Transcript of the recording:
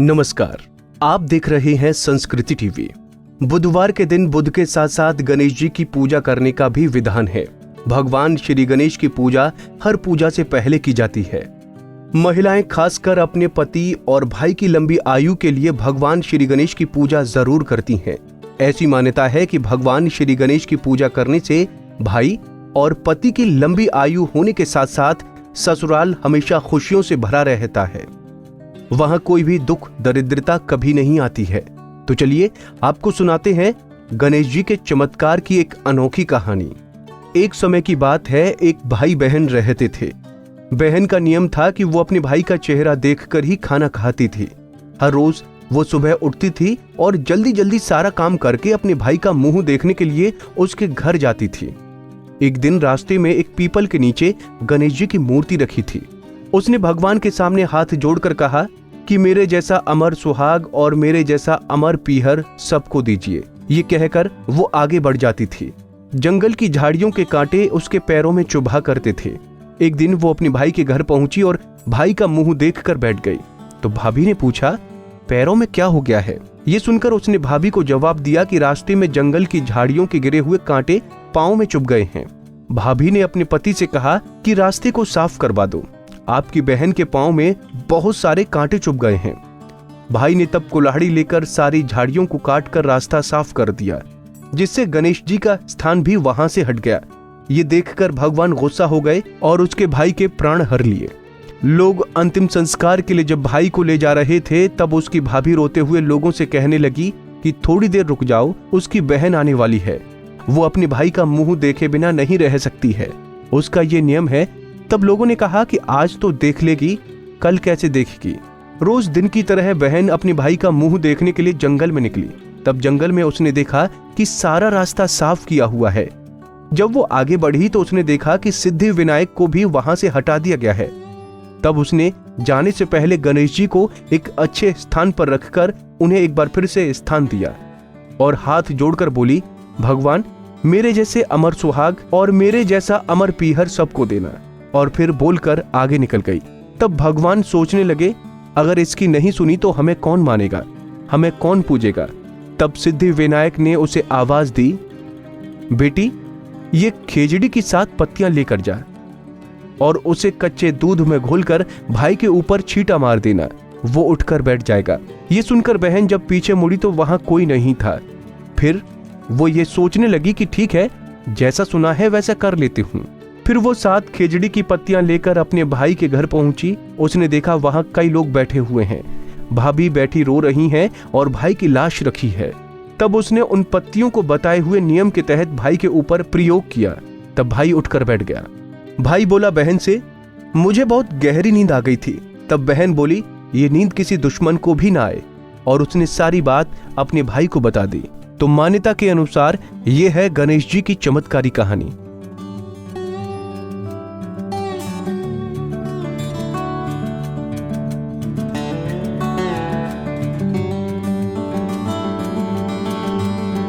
नमस्कार, आप देख रहे हैं संस्कृति टीवी। बुधवार के दिन बुध के साथ साथ गणेश जी की पूजा करने का भी विधान है। भगवान श्री गणेश की पूजा हर पूजा से पहले की जाती है। महिलाएं खासकर अपने पति और भाई की लंबी आयु के लिए भगवान श्री गणेश की पूजा जरूर करती हैं। ऐसी मान्यता है कि भगवान श्री गणेश की पूजा करने से भाई और पति की लंबी आयु होने के साथ साथ ससुराल हमेशा खुशियों से भरा रहता है। वहां कोई भी दुख दरिद्रता कभी नहीं आती है। तो चलिए आपको सुनाते हैं गणेश जी के चमत्कार की एक अनोखी कहानी। एक समय की बात है, एक भाई बहन रहते थे। बहन का नियम था कि वो अपने भाई का चेहरा देखकर ही खाना खाती थी। हर रोज वो सुबह उठती थी और जल्दी जल्दी सारा काम करके अपने भाई का मुंह देखने के लिए उसके घर जाती थी। एक दिन रास्ते में एक पीपल के नीचे गणेश जी की मूर्ति रखी थी। उसने भगवान के सामने हाथ जोड़कर कहा कि मेरे जैसा अमर सुहाग और मेरे जैसा अमर पीहर सबको दीजिए। ये कहकर वो आगे बढ़ जाती थी। जंगल की झाड़ियों के कांटे उसके पैरों में चुभा करते थे। एक दिन वो अपने भाई के घर पहुंची और भाई का मुंह देखकर बैठ गई। तो भाभी ने पूछा, पैरों में क्या हो गया है? ये सुनकर उसने भाभी को जवाब दिया कि रास्ते में जंगल की झाड़ियों के गिरे हुए कांटे पांव में चुभ गए हैं। भाभी ने अपने पति से कहा कि रास्ते को साफ करवा दो, आपकी बहन के पांव में बहुत सारे कांटे चुभ गए हैं। भाई ने तब कुल्हाड़ी लेकर सारी झाड़ियों को काटकर रास्ता साफ कर दिया, जिससे गणेश जी का स्थान भी वहां से हट गया। ये देखकर भगवान गुस्सा हो गए और उसके भाई के प्राण हर लिए। लोग अंतिम संस्कार के लिए जब भाई को ले जा रहे थे, तब उसकी भाभी रोते हुए लोगों से कहने लगी कि थोड़ी देर रुक जाओ, उसकी बहन आने वाली है। वो अपने भाई का मुंह देखे बिना नहीं रह सकती है, उसका ये नियम है। तब लोगों ने कहा कि आज तो देख लेगी, कल कैसे देखेगी। रोज दिन की तरह बहन अपने भाई का मुंह देखने के लिए जंगल में निकली। तब जंगल में उसने देखा कि सारा रास्ता साफ किया हुआ है। जब वो आगे बढ़ी तो उसने देखा कि सिद्धि विनायक को भी वहां से हटा दिया गया है। तब उसने जाने से पहले गणेश जी को एक अच्छे स्थान पर रखकर उन्हें एक बार फिर से स्थान दिया और हाथ जोड़कर बोली, भगवान मेरे जैसे अमर सुहाग और मेरे जैसा अमर पीहर सबको देना। और फिर बोलकर आगे निकल गई। तब भगवान सोचने लगे, अगर इसकी नहीं सुनी तो हमें कौन मानेगा, हमें कौन पूजेगा। तब सिद्धि विनायक ने उसे आवाज दी, बेटी ये खेजड़ी की 7 पत्तियां लेकर जा और उसे कच्चे दूध में घोलकर भाई के ऊपर छींटा मार देना, वो उठकर बैठ जाएगा। ये सुनकर बहन जब पीछे मुड़ी तो वहां कोई नहीं था। फिर वो ये सोचने लगी कि ठीक है, जैसा सुना है वैसा कर लेती हूँ। फिर वो 7 खेजड़ी की पत्तियां लेकर अपने भाई के घर पहुंची। उसने देखा वहां कई लोग बैठे हुए हैं। भाभी बैठी रो रही हैं और भाई की लाश रखी है। तब उसने उन पत्तियों को बताए हुए नियम के तहत भाई के ऊपर प्रयोग किया। तब भाई उठकर बैठ गया। भाई बोला बहन से, मुझे बहुत गहरी नींद आ गई थी। तब बहन बोली, ये नींद किसी दुश्मन को भी ना आए। और उसने सारी बात अपने भाई को बता दी। तो मान्यता के अनुसार ये है गणेश जी की चमत्कारी कहानी।